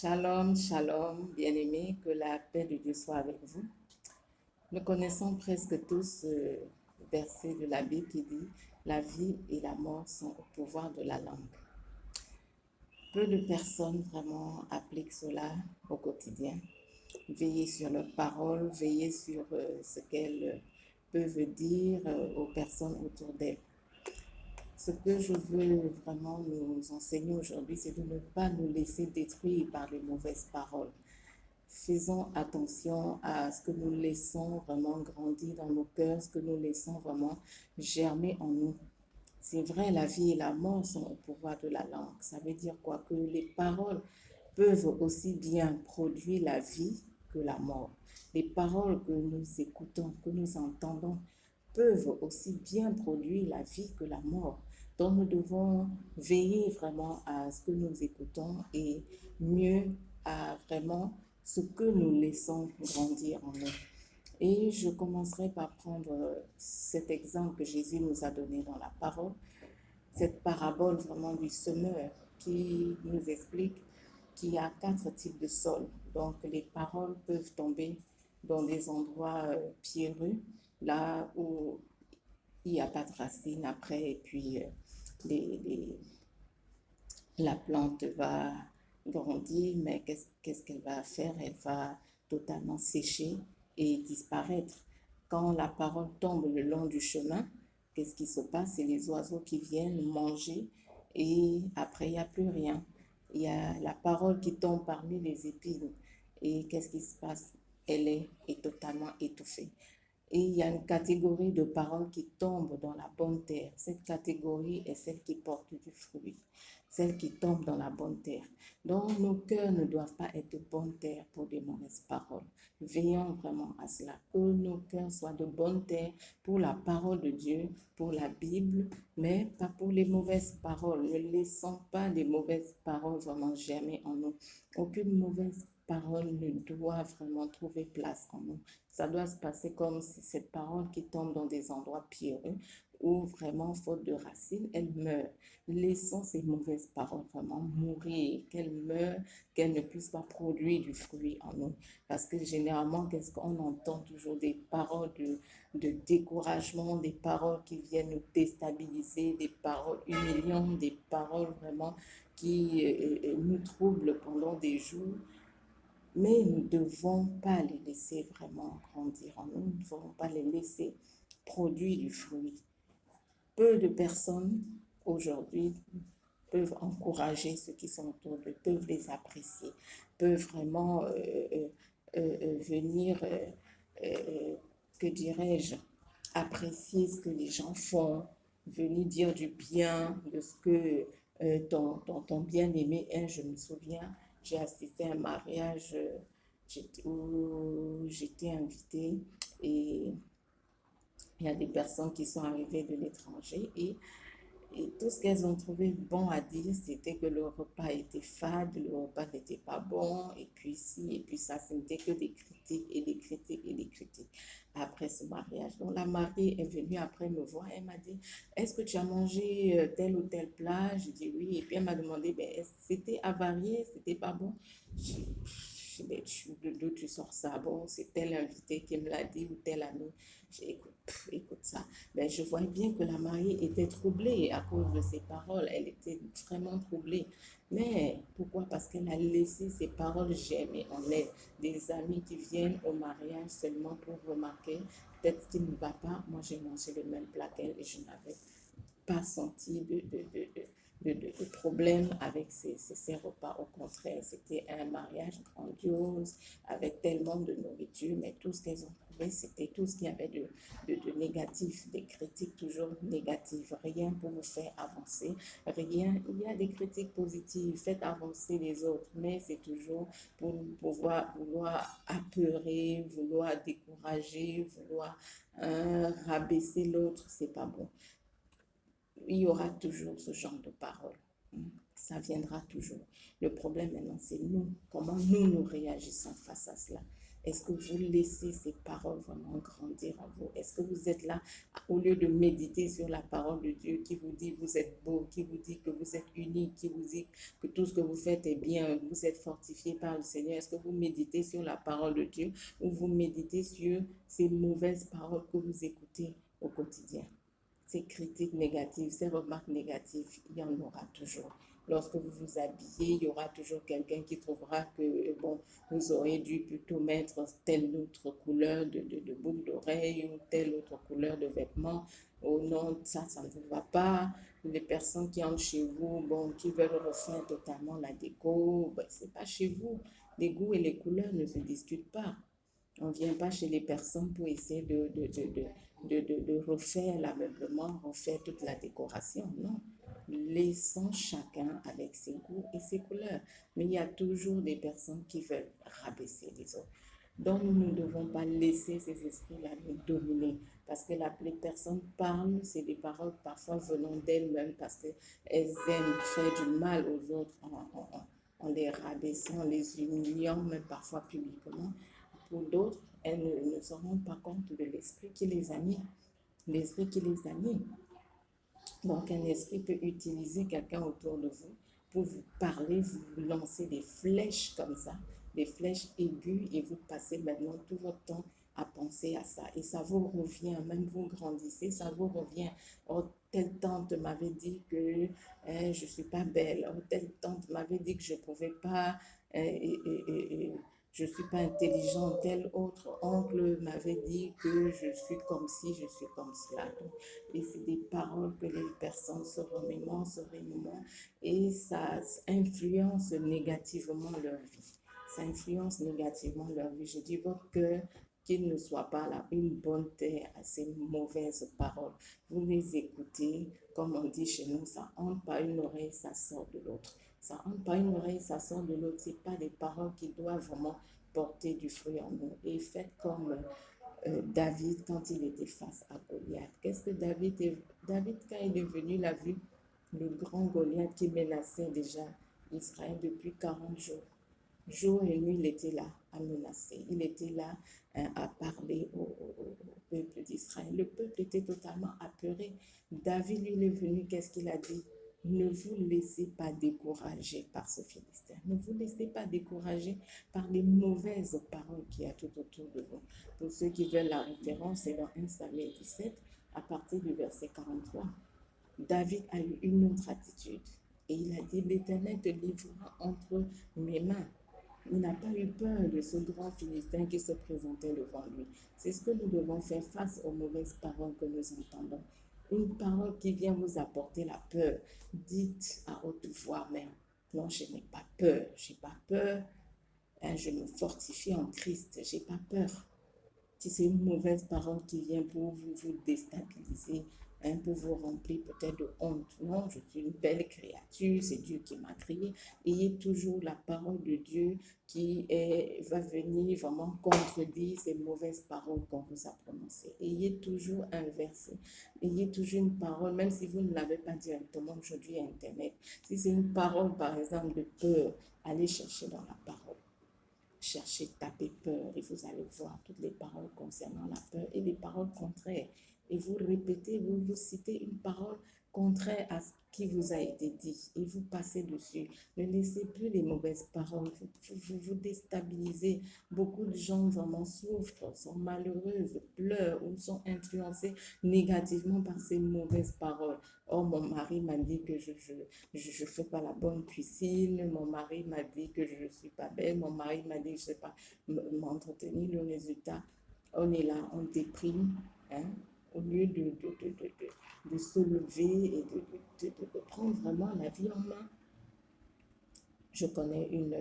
Shalom, shalom, bien-aimés, que la paix de Dieu soit avec vous. Nous connaissons presque tous ce verset de la Bible qui dit « La vie et la mort sont au pouvoir de la langue ». Peu de personnes vraiment appliquent cela au quotidien. Veiller sur leurs paroles, veiller sur ce qu'elles peuvent dire aux personnes autour d'elles. Ce que je veux vraiment nous enseigner aujourd'hui, c'est de ne pas nous laisser détruire par les mauvaises paroles. Faisons attention à ce que nous laissons vraiment grandir dans nos cœurs, ce que nous laissons vraiment germer en nous. C'est vrai, la vie et la mort sont au pouvoir de la langue. Ça veut dire quoi? Que les paroles peuvent aussi bien produire la vie que la mort. Les paroles que nous écoutons, que nous entendons, peuvent aussi bien produire la vie que la mort. Donc nous devons veiller vraiment à ce que nous écoutons et mieux à vraiment ce que nous laissons grandir en nous. Et je commencerai par prendre cet exemple que Jésus nous a donné dans la parole, cette parabole vraiment du semeur qui nous explique qu'il y a 4 types de sols. Donc les paroles peuvent tomber dans des endroits pierreux, là où il n'y a pas de racines après, et puis la plante va grandir, mais qu'est-ce qu'elle va faire? Elle va totalement sécher et disparaître. Quand la parole tombe le long du chemin, qu'est-ce qui se passe? C'est les oiseaux qui viennent manger et après, il n'y a plus rien. Il y a la parole qui tombe parmi les épines et qu'est-ce qui se passe? Elle est totalement étouffée. Et il y a une catégorie de paroles qui tombent dans la bonne terre. Cette catégorie est celle qui porte du fruit, celle qui tombe dans la bonne terre. Donc, nos cœurs ne doivent pas être de bonne terre pour des mauvaises paroles. Veillons vraiment à cela, que nos cœurs soient de bonne terre pour la parole de Dieu, pour la Bible, mais pas pour les mauvaises paroles. Ne laissons pas des mauvaises paroles vraiment germer en nous. Aucune mauvaise parole ne doit vraiment trouver place en nous. Ça doit se passer comme si cette parole qui tombe dans des endroits pierreux où vraiment, faute de racines, elle meurt. Laissons ces mauvaises paroles vraiment mourir, qu'elles meurent, qu'elles ne puissent pas produire du fruit en nous. Parce que généralement, qu'est-ce qu'on entend toujours? Des paroles de découragement, des paroles qui viennent nous déstabiliser, des paroles humiliantes, des paroles vraiment qui nous troublent pendant des jours. Mais nous ne devons pas les laisser vraiment grandir en nous, nous ne devons pas les laisser produire du fruit. Peu de personnes aujourd'hui peuvent encourager ceux qui sont autour d'eux, peuvent les apprécier, peuvent vraiment venir, que dirais-je, apprécier ce que les gens font, venir dire du bien de ce que ton bien-aimé est. Je me souviens, j'ai assisté à un mariage où j'étais invitée et il y a des personnes qui sont arrivées de l'étranger et tout ce qu'elles ont trouvé bon à dire, c'était que le repas était fade, le repas n'était pas bon, et puis ci, et puis ça, ce n'était que des critiques et des critiques et des critiques après ce mariage. Donc la mariée est venue après me voir, elle m'a dit, est-ce que tu as mangé tel ou tel plat? Je dis oui, et puis elle m'a demandé, ben, c'était avarié, c'était pas bon? D'où tu sors ça? Bon, c'est tel invité qui me l'a dit ou tel ami. J'ai écoute ça. Ben, je voyais bien que la mariée était troublée à cause de ses paroles. Elle était vraiment troublée. Mais pourquoi? Parce qu'elle a laissé ses paroles germer en elle. Des amis qui viennent au mariage seulement pour remarquer peut-être ce qui ne va pas. Moi, j'ai mangé le même plat qu'elle et je n'avais pas senti de problème avec ces repas. Au contraire, c'était un mariage grandiose avec tellement de nourriture, mais tout ce qu'elles ont trouvé, c'était tout ce qu'il y avait de négatif, des critiques toujours négatives. Rien pour vous faire avancer, rien. Il y a des critiques positives, faites avancer les autres, mais c'est toujours pour vouloir apeurer, vouloir décourager, vouloir rabaisser l'autre, c'est pas bon. Il y aura toujours ce genre de paroles. Ça viendra toujours. Le problème maintenant, c'est nous. Comment nous réagissons face à cela? Est-ce que vous laissez ces paroles vraiment grandir en vous? Est-ce que vous êtes là, au lieu de méditer sur la parole de Dieu qui vous dit vous êtes beau, qui vous dit que vous êtes unique, qui vous dit que tout ce que vous faites est bien, vous êtes fortifié par le Seigneur? Est-ce que vous méditez sur la parole de Dieu ou vous méditez sur ces mauvaises paroles que vous écoutez au quotidien? Ces critiques négatives, ces remarques négatives, il y en aura toujours. Lorsque vous vous habillez, il y aura toujours quelqu'un qui trouvera que bon, vous auriez dû plutôt mettre telle autre couleur de boucle d'oreille ou telle autre couleur de vêtements. Oh non, ça ne vous va pas. Les personnes qui entrent chez vous, bon, qui veulent refaire totalement la déco, ben, ce n'est pas chez vous. Les goûts et les couleurs ne se discutent pas. On ne vient pas chez les personnes pour essayer de refaire l'ameublement, refaire toute la décoration. Non. Laissons chacun avec ses goûts et ses couleurs. Mais il y a toujours des personnes qui veulent rabaisser les autres. Donc, nous ne devons pas laisser ces esprits-là nous dominer. Parce que les personnes parlent, c'est des paroles parfois venant d'elles-mêmes parce qu'elles aiment faire du mal aux autres en les rabaissant, en les humiliant, même parfois publiquement. Pour d'autres, elles ne se rendent pas compte de l'esprit qui les anime. L'esprit qui les anime. Donc, un esprit peut utiliser quelqu'un autour de vous pour vous parler, vous lancer des flèches comme ça, des flèches aiguës, et vous passez maintenant tout votre temps à penser à ça. Et ça vous revient, même vous grandissez, ça vous revient. Oh, telle tante m'avait dit que je ne suis pas belle. Oh, telle tante m'avait dit que je ne pouvais pas. Je ne suis pas intelligente. Tel autre oncle m'avait dit que je suis comme ci, je suis comme cela. Donc, et c'est des paroles que les personnes se remémorent, et ça influence négativement leur vie. Ça influence négativement leur vie. Je dis votre cœur qu'il ne soit pas là une bonne terre à ces mauvaises paroles. Vous les écoutez, comme on dit chez nous, ça entre par une oreille, ça sort de l'autre. Ça entre par une oreille, ça sort de l'autre. Ce n'est pas des paroles qui doivent vraiment porter du fruit en nous. Et faites comme David quand il était face à Goliath. Qu'est-ce que David, quand il est venu, il a vu le grand Goliath qui menaçait déjà Israël depuis 40 jours. Jour et nuit, il était là à menacer. Il était là à parler au peuple d'Israël. Le peuple était totalement apeuré. David, lui, il est venu, qu'est-ce qu'il a dit? Ne vous laissez pas décourager par ce Philistin. Ne vous laissez pas décourager par les mauvaises paroles qu'il y a tout autour de vous. Pour ceux qui veulent la référence, c'est dans 1 Samuel 17, à partir du verset 43. David a eu une autre attitude. Et il a dit, l'Éternel te livrera entre mes mains. Il n'a pas eu peur de ce grand Philistin qui se présentait devant lui. C'est ce que nous devons faire face aux mauvaises paroles que nous entendons. Une parole qui vient vous apporter la peur. Dites à haute voix même, non, je n'ai pas peur. Je n'ai pas peur. Je me fortifie en Christ. Je n'ai pas peur. Si c'est une mauvaise parole qui vient pour vous déstabiliser, pour vous remplir peut-être de honte. Non, je suis une belle créature, c'est Dieu qui m'a créé. Ayez toujours la parole de Dieu va venir vraiment contredire ces mauvaises paroles qu'on vous a prononcées. Ayez toujours un verset, ayez toujours une parole, même si vous ne l'avez pas directement aujourd'hui à Internet. Si c'est une parole, par exemple, de peur, allez chercher dans la parole. Cherchez, tapez peur et vous allez voir toutes les paroles concernant la peur et les paroles contraires. Et vous répétez, vous citez une parole contraire à ce qui vous a été dit et vous passez dessus. Ne laissez plus les mauvaises paroles vous déstabiliser. Beaucoup de gens vraiment souffrent, sont malheureuses, pleurent ou sont influencés négativement par ces mauvaises paroles. Oh, mon mari m'a dit que je fais pas la bonne cuisine. Mon mari m'a dit que je ne suis pas belle. Mon mari m'a dit que je ne sais pas m'entretenir. Le résultat, on est là, on déprime. Hein, au lieu de se lever et de prendre vraiment la vie en main. Je connais une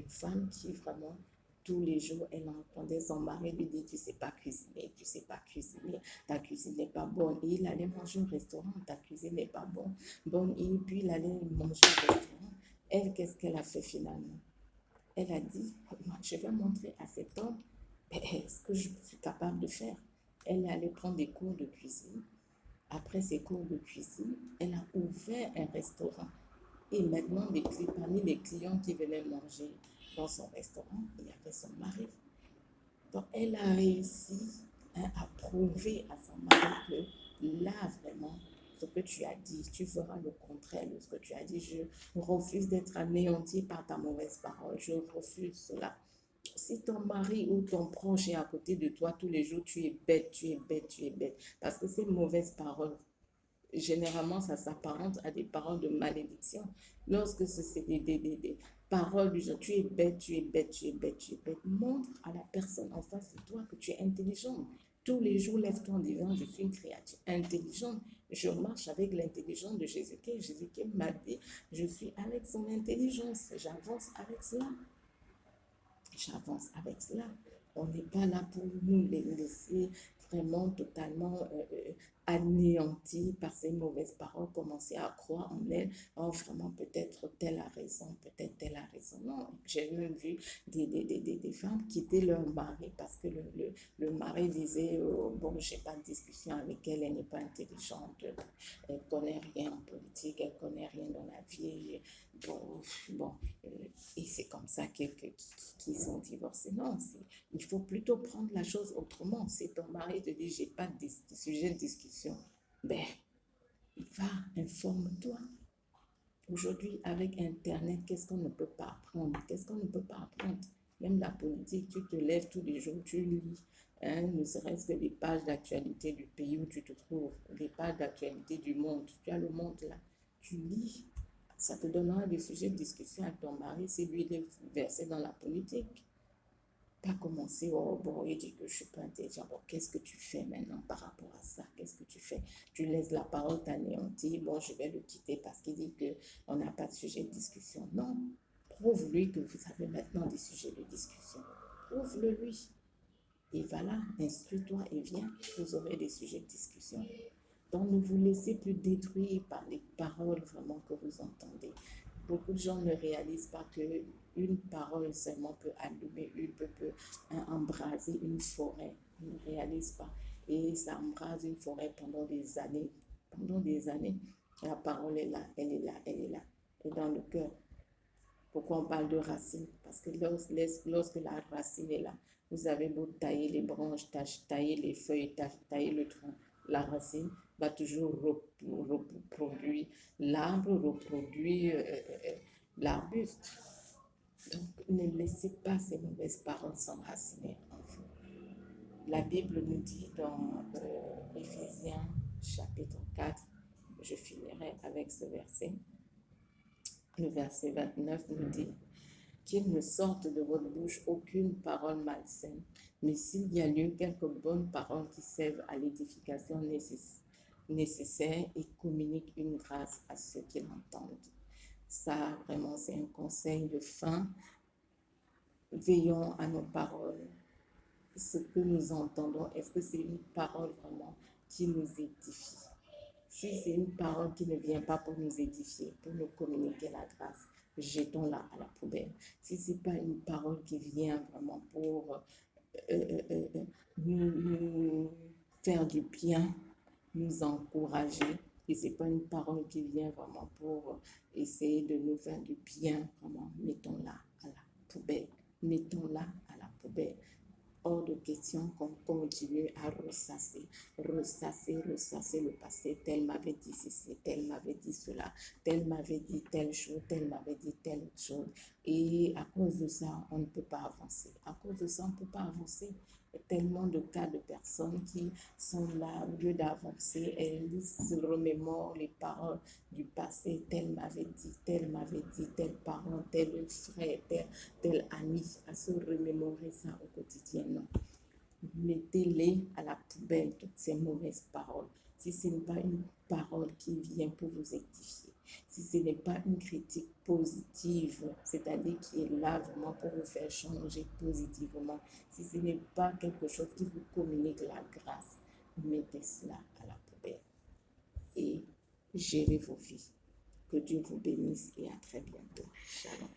femme qui vraiment, tous les jours, elle entendait son mari lui dire, tu ne sais pas cuisiner, tu ne sais pas cuisiner, ta cuisine n'est pas bonne. Et il allait manger au restaurant, ta cuisine n'est pas bonne. Et puis il allait manger au restaurant. Elle, qu'est-ce qu'elle a fait finalement? Elle a dit, je vais montrer à cet homme ce que je suis capable de faire. Elle est allée prendre des cours de cuisine. Après ses cours de cuisine, elle a ouvert un restaurant. Et maintenant, parmi les clients qui venaient manger dans son restaurant, il y avait son mari. Donc, elle a réussi, hein, à prouver à son mari que là, vraiment, ce que tu as dit, tu feras le contraire de ce que tu as dit. Je refuse d'être anéanti par ta mauvaise parole. Je refuse cela. Si ton mari ou ton proche est à côté de toi tous les jours, tu es bête, tu es bête, tu es bête. Parce que ces mauvaises paroles, généralement, ça s'apparente à des paroles de malédiction. Lorsque c'est des paroles du genre, tu es bête, tu es bête, tu es bête, tu es bête, montre à la personne en face de toi que tu es intelligente. Tous les jours, lève-toi en disant, je suis une créature intelligente. Je marche avec l'intelligence de Jésus-Christ. Jésus-Christ m'a dit, je suis avec son intelligence. J'avance avec cela. J'avance avec cela. On n'est pas là pour nous les laisser vraiment totalement anéantis par ces mauvaises paroles, commencer à croire en elles. Oh, vraiment, peut-être telle a raison, peut-être telle a raison. Non, j'ai même vu des femmes quitter leur mari parce que le mari disait, bon, je n'ai pas de discussion avec elle, elle n'est pas intelligente, elle ne connaît rien en politique, elle ne connaît rien dans la vie. Bon, bon, et c'est comme ça qu'ils sont divorcés. Non, il faut plutôt prendre la chose autrement. Si ton mari te dit, j'ai pas de sujet de discussion, ben, va, informe-toi. Aujourd'hui, avec Internet, qu'est-ce qu'on ne peut pas apprendre? Qu'est-ce qu'on ne peut pas apprendre? Même la politique, tu te lèves tous les jours, tu lis, hein, ne serait-ce que les pages d'actualité du pays où tu te trouves, les pages d'actualité du monde. Tu as le monde là, tu lis. Ça te donnera des sujets de discussion avec ton mari si lui il est versé dans la politique. Pas commencer, oh bon, il dit que je ne suis pas intelligent. Bon, qu'est-ce que tu fais maintenant par rapport à ça? Qu'est-ce que tu fais? Tu laisses la parole t'anéantir. Bon, je vais le quitter parce qu'il dit qu'on n'a pas de sujet de discussion. Non, prouve-lui que vous avez maintenant des sujets de discussion. Prouve-le lui. Et voilà, instruis-toi et viens, vous aurez des sujets de discussion. Donc, ne vous laissez plus détruire par les paroles vraiment que vous entendez. Beaucoup de gens ne réalisent pas qu'une parole seulement peut allumer, peut embraser une forêt. Ils ne réalisent pas. Et ça embrase une forêt pendant des années. Pendant des années, la parole est là, elle est là, elle est là. Et dans le cœur, pourquoi on parle de racine? Parce que lorsque la racine est là, vous avez beau tailler les branches, tailler les feuilles, tailler le tronc, la racine va toujours reproduire l'arbre, reproduire l'arbuste. Donc, ne laissez pas ces mauvaises paroles s'enraciner en vous. La Bible nous dit dans Éphésiens chapitre 4, je finirai avec ce verset, le verset 29 nous dit qu'il ne sorte de votre bouche aucune parole malsaine, mais s'il y a lieu, quelques bonnes paroles qui servent à l'édification nécessaire et communiquent une grâce à ceux qui l'entendent. Ça, vraiment, c'est un conseil de fin. Veillons à nos paroles. Ce que nous entendons, est-ce que c'est une parole vraiment qui nous édifie? Si c'est une parole qui ne vient pas pour nous édifier, pour nous communiquer la grâce, jetons-la à la poubelle. Si ce n'est pas une parole qui vient vraiment pour nous faire du bien, nous encourager, et ce n'est pas une parole qui vient vraiment pour essayer de nous faire du bien, vraiment, mettons-la à la poubelle. Mettons-la à la poubelle. Hors de question qu'on continue à ressasser le passé. Tel m'avait dit ceci, tel m'avait dit cela, tel m'avait dit telle chose, tel m'avait dit telle autre chose. Et à cause de ça, on ne peut pas avancer. À cause de ça, on ne peut pas avancer. Il y a tellement de cas de personnes qui sont là, au lieu d'avancer, elles se remémorent les paroles du passé. Tel m'avait dit, tel parent, tel frère, tel ami, à se remémorer ça au quotidien. Non. Mettez-les à la poubelle, toutes ces mauvaises paroles. Si ce n'est pas une parole qui vient pour vous édifier, si ce n'est pas une critique positive, c'est-à-dire qui est là vraiment pour vous faire changer positivement, si ce n'est pas quelque chose qui vous communique la grâce, mettez cela à la poubelle et gérez vos vies. Que Dieu vous bénisse et à très bientôt. Shalom.